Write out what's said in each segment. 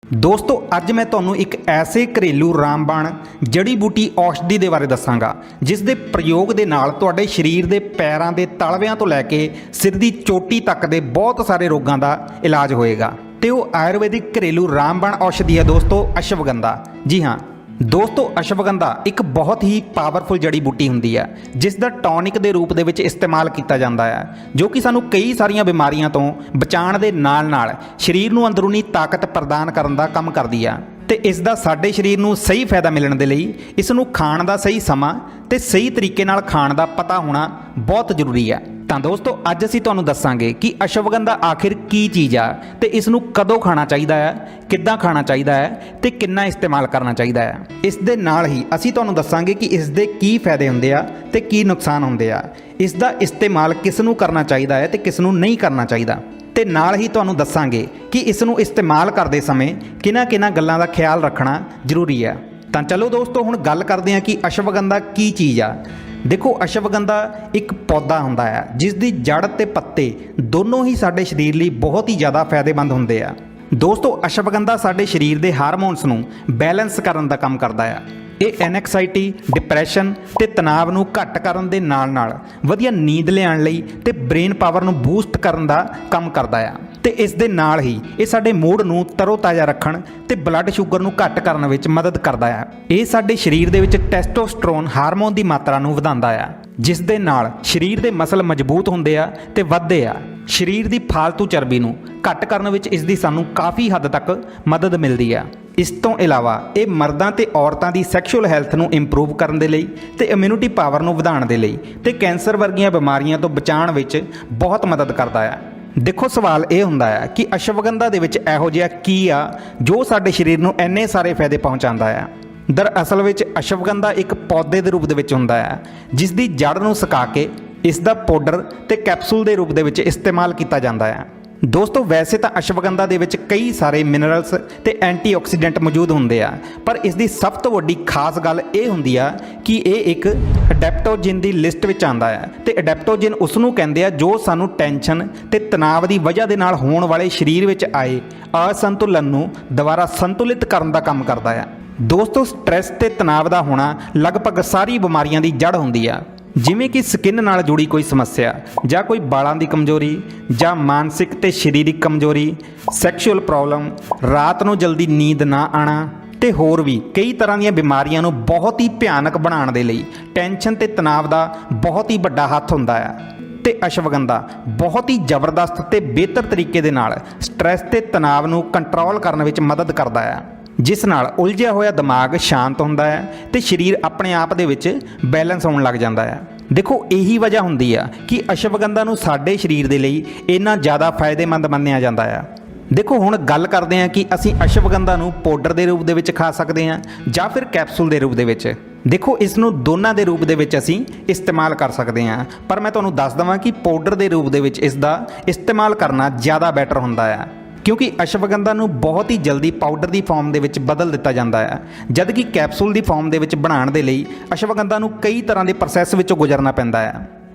दोस्तों अज मैं तुहानू एक ऐसे घरेलू रामबाण जड़ी बूटी औषधि के बारे दसांगा जिस दे प्रयोग के नाल तुहाडे शरीर के पैरों के तलविਆਂ तो लैके सिर की चोटी तक के बहुत सारे रोगों का इलाज होएगा। तो वो आयुर्वेदिक घरेलू रामबाण औषधि है दोस्तों अश्वगंधा। जी हाँ दोस्तों, अश्वगंधा एक बहुत ही पावरफुल जड़ी बूटी होंदी है जिसका टॉनिक के रूप में इस्तेमाल किया जाता है, जो कि सानू कई सारिया बीमारियों तो बचाने के नाल नाल शरीर नू अंदरूनी ताकत प्रदान करने का काम करती है। तो इसका साडे शरीर नू सही फायदा मिलने के लिए इसनू खाण का सही समा ते सही तरीके नाल खाण का पता होना बहुत जरूरी है। तो दोस्तों अज असीं तुहानूं दस्सांगे कि अश्वगंधा आखिर की चीज़ आ ते इसनूं कदों खाना चाहिए है, किद्दां खाना चाहिए है ते किन्ना इस्तेमाल करना चाहिए है। इस दे नाल ही असीं तुहानूं दस्सांगे कि इस दे की फायदे हुंदे आ ते की नुकसान हुंदे आ, इसदा इस्तेमाल किसनूं करना चाहिए है ते किसनूं नहीं करना चाहिए। ते नाल ही तुहानूं दस्सांगे कि इसनूं इस्तेमाल करते समय किन्हां-किन्हां गल्लां दा ख्याल रखना जरूरी है। तो चलो दोस्तों हुण गल करदे हां कि अश्वगंधा की चीज़ आ। देखो अश्वगंधा एक पौधा होंदा है जिसकी जड़ ते पत्ते दोनों ही साडे शरीर लिए बहुत ही ज़्यादा फायदेमंद होंदे आ। दोस्तों अश्वगंधा साडे शरीर के हारमोनस नूं बैलेंस करन दा काम करदा है। ਇਹ ਐਨੈਕਸਾਈਟੀ डिप्रैशन ਤੇ ਤਣਾਅ ਨੂੰ ਘੱਟ ਕਰਨ ਦੇ ਨਾਲ-ਨਾਲ ਵਧੀਆ ਨੀਂਦ ਲਿਆਉਣ ਲਈ ਤੇ ਬ੍ਰੇਨ ਪਾਵਰ ਨੂੰ ਬੂਸਟ ਕਰਨ ਦਾ ਕੰਮ ਕਰਦਾ ਆ ਤੇ ਇਸ ਦੇ ਨਾਲ ਹੀ ਇਹ ਸਾਡੇ ਮੂਡ ਨੂੰ ਤਰੋ-ਤਾਜ਼ਾ ਰੱਖਣ ਤੇ ਬਲੱਡ ਸ਼ੂਗਰ ਨੂੰ ਘੱਟ ਕਰਨ ਵਿੱਚ ਮਦਦ ਕਰਦਾ ਆ। ਇਹ ਸਾਡੇ ਸਰੀਰ ਦੇ ਵਿੱਚ ਟੈਸਟੋਸਟਰੋਨ ਹਾਰਮੋਨ ਦੀ ਮਾਤਰਾ ਨੂੰ ਵਧਾਉਂਦਾ ਆ ਜਿਸ ਦੇ ਨਾਲ ਸਰੀਰ ਦੇ ਮਸਲ ਮਜ਼ਬੂਤ ਹੁੰਦੇ ਆ ਤੇ ਵੱਧਦੇ ਆ। ਸਰੀਰ ਦੀ ਫालतू ਚਰਬੀ ਨੂੰ ਘੱਟ ਕਰਨ ਵਿੱਚ ਇਸ ਦੀ ਸਾਨੂੰ ਕਾਫੀ ਹੱਦ ਤੱਕ ਮਦਦ ਮਿਲਦੀ ਆ। इस तो इलावा ये मर्दां ते औरतां दी सैक्शुअल हैल्थ नूं इंप्रूव करन दे लई ते इम्यूनिटी पावर नूं वधाउण दे लई ते कैंसर वर्गियां बीमारियां तो बचाउण विच बहुत मदद करदा है। देखो सवाल ये हुंदा है कि अश्वगंधा दे विच इहो जिहा की आ जो साडे शरीर नूं इन्ने सारे फायदे पहुंचाउंदा है। दरअसल विच अश्वगंधा एक पौधे दे रूप दे विच हुंदा है जिस दी जड़ नूं सुका के इसदा पाउडर ते कैप्सूल दे रूप दे विच इस्तेमाल किया जाता है। दोस्तों वैसे तो अश्वगंधा दे विच कई सारे मिनरल्स ते एंटीऑक्सीडेंट मौजूद होंदे आ, पर इसकी सब तो वड्डी खास गल ये हुंदी आ कि ये एक अडैप्टोजिन की लिस्ट विच आंदा है ते अडैप्टोजिन उसनूं कहंदे आ जो सानूं टेंशन ते तनाव की वजह दे नाल होण वाले शरीर विच आए असंतुलन नूं दोबारा संतुलित करन दा काम करदा है। दोस्तों स्ट्रैस ते तनाव दा होना लगभग सारी बीमारियां दी जड़ हुंदी आ, जिमें कि स्किन नाल जुड़ी कोई समस्या ਜਾਂ कोई बालों की कमजोरी ਜਾਂ मानसिक ते शरीरिक कमजोरी, सैक्शुअल प्रॉब्लम, रात ਨੂੰ जल्दी नींद ना आना ਤੇ ਹੋਰ ਵੀ ਕਈ ਤਰ੍ਹਾਂ ਦੀਆਂ ਬਿਮਾਰੀਆਂ ਨੂੰ ਬਹੁਤ ਹੀ ਭਿਆਨਕ ਬਣਾਉਣ ਦੇ ਲਈ ਟੈਨਸ਼ਨ ਤੇ ਤਣਾਅ ਦਾ ਬਹੁਤ ਹੀ ਵੱਡਾ ਹੱਥ ਹੁੰਦਾ ਹੈ। ਤੇ ਅਸ਼ਵਗੰਧਾ ਬਹੁਤ ਹੀ ਜ਼ਬਰਦਸਤ ਤੇ ਬਿਹਤਰ ਤਰੀਕੇ ਦੇ ਨਾਲ ਸਟ੍ਰੈਸ ਤੇ ਤਣਾਅ ਨੂੰ ਕੰਟਰੋਲ ਕਰਨ ਵਿੱਚ ਮਦਦ ਕਰਦਾ ਹੈ, जिस नाल उलझिया होया दिमाग शांत होंदा है ते शरीर अपने आप दे विच बैलेंस होने लग जाता है। देखो यही वजह होंदी है कि अश्वगंधा नूं साडे शरीर दे लई इन्ना ज़्यादा फायदेमंद मन्निया जाता है। देखो हुण गल करते हैं कि असीं अश्वगंधा नूं पाउडर के रूप दे विच खा सकते हैं जां फिर कैप्सूल के रूप दे विच। देखो इसनूं दोनों के रूप दे विच असीं इस्तेमाल कर सकते हैं, पर मैं तुहानूं दस देवां कि पाउडर के रूप दे विच इसदा इस्तेमाल करना ज़्यादा बैटर होंदा है, क्योंकि अश्वगंधा नूं बहुत ही जल्दी पाउडर की फॉर्म दे विच बदल दिता जाता है, जबकि कैप्सूल की फॉर्म दे विच बनाउण दे लई अश्वगंधा नूं कई तरह के प्रोसैस विचों गुजरना पैंदा है।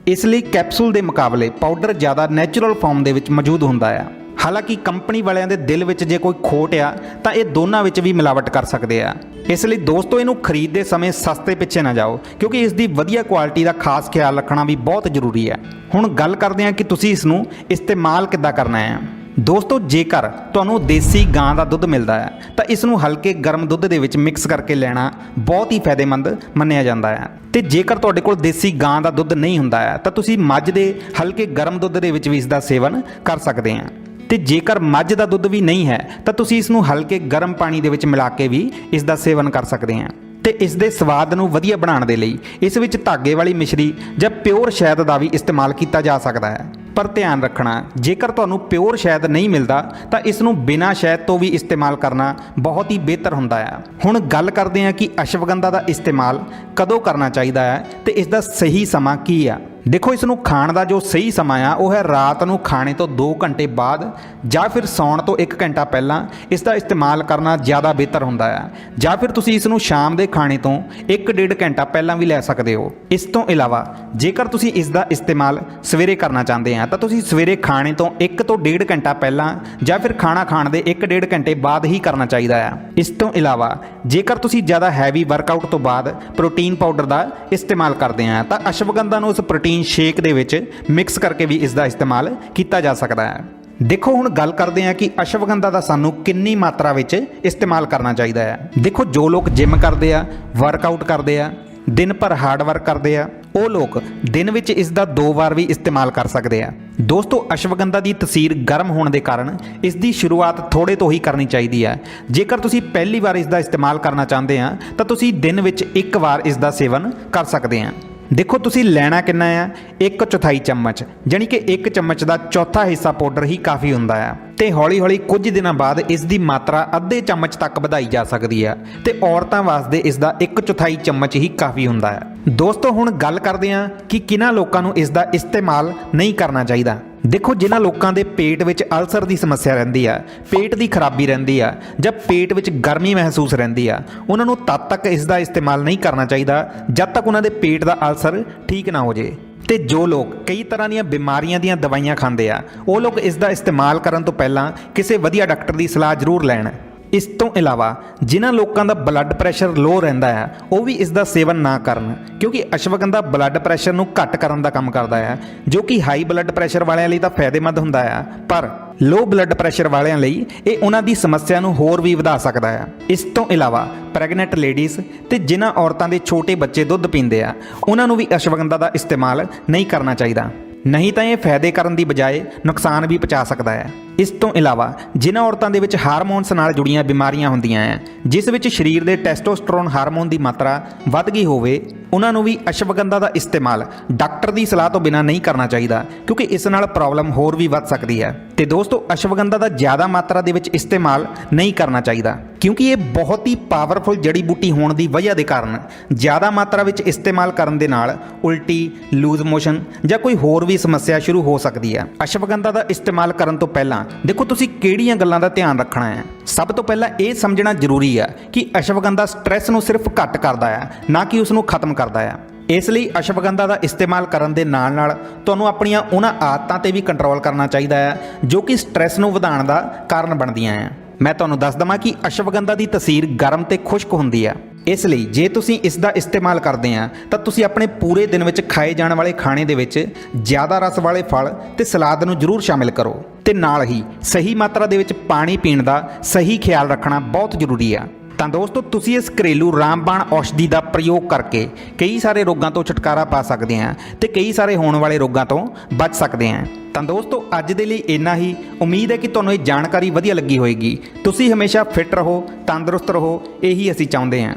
इसलिए कैप्सूल के मुकाबले पाउडर ज़्यादा नैचुरल फॉर्म दे विच मौजूद होंदा है। हालांकि कंपनी वालियां दे दिल विच जे कोई खोट आ तां इह दोनां विच भी मिलावट कर सकते हैं। इसलिए दोस्तों इनू खरीदते समय सस्ते पिछे ना जाओ, क्योंकि इसकी वधिया क्वालिटी का खास ख्याल रखना भी बहुत जरूरी है। हुण गल करते हैं कि तुसीं इसनूं इस्तेमाल किद्दां करना है। दोस्तों जेकर तुहानूं देसी गां का दुध मिलता है तो इसनूं हल्के गर्म दुध दे विच मिक्स करके लेना बहुत ही फायदेमंद मन्निया जाता है। तो जेकर तुहाडे कोल देसी गां का दुध नहीं हुंदा है तो तुसीं मੱਝ दे हल्के गर्म दुध दे विच भी इसका सेवन कर सकते हैं। तो जेकर मੱਝ का दुध भी नहीं है तो तुसीं इसनूं हल्के गर्म पानी दे विच मिला के भी इसका सेवन कर सकते हैं। तो इस दे स्वाद नूं वधिया बनाउण दे लई इस विच धागे वाली मिश्री जां प्योर शहद का भी इस्तेमाल किया जा सकता है। पर ध्यान रखना जेकर तुहानूं प्योर शहद नहीं मिलता तो इसनूं बिना शहद तो भी इस्तेमाल करना बहुत ही बेहतर होंदा है। हुण गल करते हैं कि अश्वगंधा का इस्तेमाल कदों करना चाहिए है तो इसका सही समा की है। ਦੇਖੋ ਇਸ ਨੂੰ ਖਾਣ ਦਾ ਜੋ ਸਹੀ ਸਮਾਂ ਆ ਉਹ ਹੈ ਰਾਤ ਨੂੰ ਖਾਣੇ ਤੋਂ 2 ਘੰਟੇ ਬਾਅਦ ਜਾਂ ਫਿਰ ਸੌਣ ਤੋਂ 1 ਘੰਟਾ ਪਹਿਲਾਂ ਇਸ ਦਾ ਇਸਤੇਮਾਲ ਕਰਨਾ ਜ਼ਿਆਦਾ ਬਿਹਤਰ ਹੁੰਦਾ ਆ। ਜਾਂ ਫਿਰ ਤੁਸੀਂ ਇਸ ਨੂੰ ਸ਼ਾਮ ਦੇ ਖਾਣੇ ਤੋਂ 1-1.5 ਘੰਟਾ ਪਹਿਲਾਂ ਵੀ ਲੈ ਸਕਦੇ ਹੋ। ਇਸ ਤੋਂ ਇਲਾਵਾ ਜੇਕਰ ਤੁਸੀਂ ਇਸ ਦਾ ਇਸਤੇਮਾਲ ਸਵੇਰੇ ਕਰਨਾ ਚਾਹੁੰਦੇ ਆ ਤਾਂ ਤੁਸੀਂ ਸਵੇਰੇ ਖਾਣੇ ਤੋਂ 1 ਤੋਂ 1.5 ਘੰਟਾ ਪਹਿਲਾਂ ਜਾਂ ਫਿਰ ਖਾਣਾ ਖਾਣ ਦੇ 1-1.5 ਘੰਟੇ ਬਾਅਦ ਹੀ ਕਰਨਾ ਚਾਹੀਦਾ ਆ। ਇਸ ਤੋਂ ਇਲਾਵਾ ਜੇਕਰ ਤੁਸੀਂ ਜ਼ਿਆਦਾ ਹੈਵੀ ਵਰਕਆਊਟ ਤੋਂ ਬਾਅਦ ਪ੍ਰੋਟੀਨ ਪਾਊਡਰ ਦਾ ਇਸਤੇਮਾਲ ਕਰਦੇ ਆ ਤਾਂ ਅਸ਼ਵਗੰਧਾ ਨੂੰ ਉਸ ਪ੍ਰੋਟੀਨ ਸ਼ੇਕ ਦੇ ਵਿੱਚ ਮਿਕਸ ਕਰਕੇ ਵੀ ਇਸ ਦਾ ਇਸਤੇਮਾਲ ਕੀਤਾ ਜਾ ਸਕਦਾ ਹੈ। ਦੇਖੋ ਹੁਣ ਗੱਲ ਕਰਦੇ ਹਾਂ ਕਿ ਅਸ਼ਵਗੰਧਾ ਦਾ ਸਾਨੂੰ ਕਿੰਨੀ ਮਾਤਰਾ ਵਿੱਚ ਇਸਤੇਮਾਲ ਕਰਨਾ ਚਾਹੀਦਾ ਹੈ। ਦੇਖੋ ਜੋ ਲੋਕ ਜਿਮ ਕਰਦੇ ਆ, ਵਰਕਆਊਟ ਕਰਦੇ ਆ, ਦਿਨ ਭਰ ਹਾਰਡ ਵਰਕ ਕਰਦੇ ਆ, ਉਹ ਲੋਕ ਦਿਨ ਵਿੱਚ ਇਸ ਦਾ 2 ਵਾਰ ਵੀ ਇਸਤੇਮਾਲ ਕਰ ਸਕਦੇ ਆ। ਦੋਸਤੋ ਅਸ਼ਵਗੰਧਾ ਦੀ ਤਸੀਰ ਗਰਮ ਹੋਣ ਦੇ ਕਾਰਨ ਇਸ ਦੀ ਸ਼ੁਰੂਆਤ ਥੋੜੇ ਤੋਂ ਹੀ ਕਰਨੀ ਚਾਹੀਦੀ ਹੈ। ਜੇਕਰ ਤੁਸੀਂ ਪਹਿਲੀ ਵਾਰ ਇਸ ਦਾ ਇਸਤੇਮਾਲ ਕਰਨਾ ਚਾਹੁੰਦੇ ਆ ਤਾਂ ਤੁਸੀਂ ਦਿਨ ਵਿੱਚ 1 ਵਾਰ ਇਸ ਦਾ ਸੇਵਨ ਕਰ ਸਕਦੇ ਆ। ਦੇਖੋ ਤੁਸੀਂ ਲੈਣਾ ਕਿੰਨਾ ਆ, 1/4 ਚਮਚ, ਜਾਣੀ ਕਿ 1 ਚਮਚ ਦਾ ਚੌਥਾ ਹਿੱਸਾ ਪਾਊਡਰ ਹੀ ਕਾਫੀ ਹੁੰਦਾ ਆ ਤੇ ਹੌਲੀ-ਹੌਲੀ ਕੁਝ ਦਿਨਾਂ ਬਾਅਦ ਇਸ ਦੀ ਮਾਤਰਾ ਅੱਧੇ ਚਮਚ ਤੱਕ ਵਧਾਈ ਜਾ ਸਕਦੀ ਆ ਤੇ ਔਰਤਾਂ ਵਾਸਤੇ ਇਸ ਦਾ 1/4 ਚਮਚ ਹੀ ਕਾਫੀ ਹੁੰਦਾ ਹੈ। ਦੋਸਤੋ ਹੁਣ ਗੱਲ ਕਰਦੇ ਹਾਂ ਕਿ ਕਿਹਨਾਂ ਲੋਕਾਂ ਨੂੰ ਇਸ ਦਾ ਇਸਤੇਮਾਲ ਨਹੀਂ ਕਰਨਾ ਚਾਹੀਦਾ। ਦੇਖੋ ਜਿਨ੍ਹਾਂ ਲੋਕਾਂ ਦੇ ਪੇਟ ਵਿੱਚ ਅਲਸਰ ਦੀ ਸਮੱਸਿਆ ਰਹਿੰਦੀ ਆ, ਪੇਟ ਦੀ ਖਰਾਬੀ ਰਹਿੰਦੀ ਆ ਜਾਂ ਪੇਟ ਵਿੱਚ ਗਰਮੀ ਮਹਿਸੂਸ ਰਹਿੰਦੀ ਆ, ਉਹਨਾਂ ਨੂੰ ਤਦ ਤੱਕ ਇਸ ਦਾ ਇਸਤੇਮਾਲ ਨਹੀਂ ਕਰਨਾ ਚਾਹੀਦਾ ਜਦ ਤੱਕ ਉਹਨਾਂ ਦੇ ਪੇਟ ਦਾ ਅਲਸਰ ਠੀਕ ਨਾ ਹੋ ਜੇ। ਤੇ ਜੋ ਲੋਕ ਕਈ ਤਰ੍ਹਾਂ ਦੀਆਂ ਬਿਮਾਰੀਆਂ ਦੀਆਂ ਦਵਾਈਆਂ ਖਾਂਦੇ ਆ ਉਹ ਲੋਕ ਇਸ ਦਾ ਇਸਤੇਮਾਲ ਕਰਨ ਤੋਂ ਪਹਿਲਾਂ ਕਿਸੇ ਵਧੀਆ ਡਾਕਟਰ ਦੀ ਸਲਾਹ ਜ਼ਰੂਰ ਲੈਣ। ਇਸ ਤੋਂ ਇਲਾਵਾ ਜਿਨ੍ਹਾਂ ਲੋਕਾਂ ਦਾ ਬਲੱਡ ਪ੍ਰੈਸ਼ਰ ਲੋ ਰਹਿੰਦਾ ਹੈ ਉਹ ਵੀ ਇਸ ਦਾ ਸੇਵਨ ਨਾ ਕਰਨ, ਕਿਉਂਕਿ ਅਸ਼ਵਗੰਧਾ ਬਲੱਡ ਪ੍ਰੈਸ਼ਰ ਨੂੰ ਘੱਟ ਕਰਨ ਦਾ ਕੰਮ ਕਰਦਾ ਹੈ, ਜੋ ਕਿ ਹਾਈ ਬਲੱਡ ਪ੍ਰੈਸ਼ਰ ਵਾਲਿਆਂ ਲਈ ਤਾਂ ਫਾਇਦੇਮੰਦ ਹੁੰਦਾ ਹੈ, ਪਰ ਲੋ ਬਲੱਡ ਪ੍ਰੈਸ਼ਰ ਵਾਲਿਆਂ ਲਈ ਇਹ ਉਹਨਾਂ ਦੀ ਸਮੱਸਿਆ ਨੂੰ ਹੋਰ ਵੀ ਵਧਾ ਸਕਦਾ ਹੈ। ਇਸ ਤੋਂ ਇਲਾਵਾ ਪ੍ਰੈਗਨੈਂਟ ਲੇਡੀਜ਼ ਤੇ ਜਿਨ੍ਹਾਂ ਔਰਤਾਂ ਦੇ ਛੋਟੇ ਬੱਚੇ ਦੁੱਧ ਪੀਂਦੇ ਆ ਉਹਨਾਂ ਨੂੰ ਵੀ ਅਸ਼ਵਗੰਧਾ ਦਾ ਇਸਤੇਮਾਲ ਨਹੀਂ ਕਰਨਾ ਚਾਹੀਦਾ, ਨਹੀਂ ਤਾਂ ਇਹ ਫਾਇਦੇ ਕਰਨ ਦੀ ਬਜਾਏ ਨੁਕਸਾਨ ਵੀ ਪਹੁੰਚਾ ਸਕਦਾ ਹੈ। ਇਸ ਤੋਂ ਇਲਾਵਾ ਜਿਨ੍ਹਾਂ ਔਰਤਾਂ ਦੇ ਵਿੱਚ ਹਾਰਮੋਨਸ ਨਾਲ ਜੁੜੀਆਂ ਬਿਮਾਰੀਆਂ ਹੁੰਦੀਆਂ ਹੈ, ਜਿਸ ਵਿੱਚ ਸਰੀਰ ਦੇ ਟੈਸਟੋਸਟਰੋਨ ਹਾਰਮੋਨ ਦੀ ਮਾਤਰਾ ਵੱਧ ਗਈ ਹੋਵੇ, ਉਹਨਾਂ ਨੂੰ ਵੀ ਅਸ਼ਵਗੰਧਾ ਦਾ ਇਸਤੇਮਾਲ ਡਾਕਟਰ ਦੀ ਸਲਾਹ ਤੋਂ ਬਿਨਾਂ ਨਹੀਂ ਕਰਨਾ ਚਾਹੀਦਾ, ਕਿਉਂਕਿ ਇਸ ਨਾਲ ਪ੍ਰੋਬਲਮ ਹੋਰ ਵੀ ਵੱਧ ਸਕਦੀ ਹੈ। ਤੇ ਦੋਸਤੋ ਅਸ਼ਵਗੰਧਾ ਦਾ ਜ਼ਿਆਦਾ ਮਾਤਰਾ ਦੇ ਵਿੱਚ ਇਸਤੇਮਾਲ ਨਹੀਂ ਕਰਨਾ ਚਾਹੀਦਾ, ਕਿਉਂਕਿ ਇਹ ਬਹੁਤ ਹੀ ਪਾਵਰਫੁਲ ਜੜੀ ਬੂਟੀ ਹੋਣ ਦੀ ਵਜ੍ਹਾ ਦੇ ਕਾਰਨ ਜ਼ਿਆਦਾ ਮਾਤਰਾ ਵਿੱਚ ਇਸਤੇਮਾਲ ਕਰਨ ਦੇ ਨਾਲ ਉਲਟੀ, ਲੂਜ਼ ਮੋਸ਼ਨ ਜਾਂ ਕੋਈ ਹੋਰ ਵੀ ਸਮੱਸਿਆ ਸ਼ੁਰੂ ਹੋ ਸਕਦੀ ਹੈ। ਅਸ਼ਵਗੰਧਾ ਦਾ ਇਸਤੇਮਾਲ ਕਰਨ ਤੋਂ ਪਹਿਲਾਂ ਦੇਖੋ ਤੁਸੀਂ ਕਿਹੜੀਆਂ ਗੱਲਾਂ ਦਾ ਧਿਆਨ ਰੱਖਣਾ ਹੈ। ਸਭ ਤੋਂ ਪਹਿਲਾਂ ਇਹ ਸਮਝਣਾ ਜ਼ਰੂਰੀ ਹੈ ਕਿ ਅਸ਼ਵਗੰਧਾ ਸਟ੍ਰੈਸ ਨੂੰ ਸਿਰਫ ਘੱਟ ਕਰਦਾ ਹੈ, ਨਾ ਕਿ ਉਸ ਨੂੰ ਖਤਮ ਕਰਦਾ ਹੈ। ਇਸ ਲਈ ਅਸ਼ਵਗੰਧਾ ਦਾ ਇਸਤੇਮਾਲ ਕਰਨ ਦੇ ਨਾਲ ਨਾਲ ਤੁਹਾਨੂੰ ਆਪਣੀਆਂ ਉਹਨਾਂ ਆਦਤਾਂ ਤੇ ਵੀ ਕੰਟਰੋਲ ਕਰਨਾ ਚਾਹੀਦਾ ਹੈ ਜੋ ਕਿ ਸਟ੍ਰੈਸ ਨੂੰ ਵਧਾਉਣ ਦਾ ਕਾਰਨ ਬਣਦੀਆਂ ਹੈ। ਮੈਂ ਤੁਹਾਨੂੰ ਦੱਸ ਦਵਾਂ ਕਿ ਅਸ਼ਵਗੰਧਾ ਦੀ ਤਸੀਰ ਗਰਮ ਤੇ ਖੁਸ਼ਕ ਹੁੰਦੀ ਹੈ, ਇਸ ਲਈ ਜੇ ਤੁਸੀਂ ਇਸ ਦਾ ਇਸਤੇਮਾਲ ਕਰਦੇ ਆ ਤਾਂ ਤੁਸੀਂ ਆਪਣੇ ਪੂਰੇ ਦਿਨ ਵਿੱਚ ਖਾਏ ਜਾਣ ਵਾਲੇ ਖਾਣੇ ਦੇ ਵਿੱਚ ਜ਼ਿਆਦਾ ਰਸ ਵਾਲੇ ਫਲ ਤੇ ਸਲਾਦ ਨੂੰ ਜ਼ਰੂਰ ਸ਼ਾਮਿਲ ਕਰੋ ਤੇ ਨਾਲ ਹੀ ਸਹੀ ਮਾਤਰਾ ਦੇ ਵਿੱਚ ਪਾਣੀ ਪੀਣ ਦਾ ਸਹੀ ਖਿਆਲ ਰੱਖਣਾ ਬਹੁਤ ਜ਼ਰੂਰੀ ਆ। ਤਾਂ ਦੋਸਤੋ ਤੁਸੀਂ ਇਸ ਘਰੇਲੂ ਰਾਮਬਾਣ ਔਸ਼ਧੀ ਦਾ ਪ੍ਰਯੋਗ ਕਰਕੇ ਕਈ ਸਾਰੇ ਰੋਗਾਂ ਤੋਂ ਛੁਟਕਾਰਾ ਪਾ ਸਕਦੇ ਆ ਤੇ ਕਈ ਸਾਰੇ ਹੋਣ ਵਾਲੇ ਰੋਗਾਂ ਤੋਂ ਬਚ ਸਕਦੇ ਆ। ਤਾਂ ਦੋਸਤੋ ਅੱਜ ਦੇ ਲਈ ਇੰਨਾ ਹੀ। ਉਮੀਦ ਹੈ ਕਿ ਤੁਹਾਨੂੰ ਇਹ ਜਾਣਕਾਰੀ ਵਧੀਆ ਲੱਗੀ ਹੋਵੇਗੀ। ਤੁਸੀਂ ਹਮੇਸ਼ਾ ਫਿੱਟ ਰਹੋ, ਤੰਦਰੁਸਤ ਰਹੋ, ਇਹੀ ਅਸੀਂ ਚਾਹੁੰਦੇ ਹਾਂ।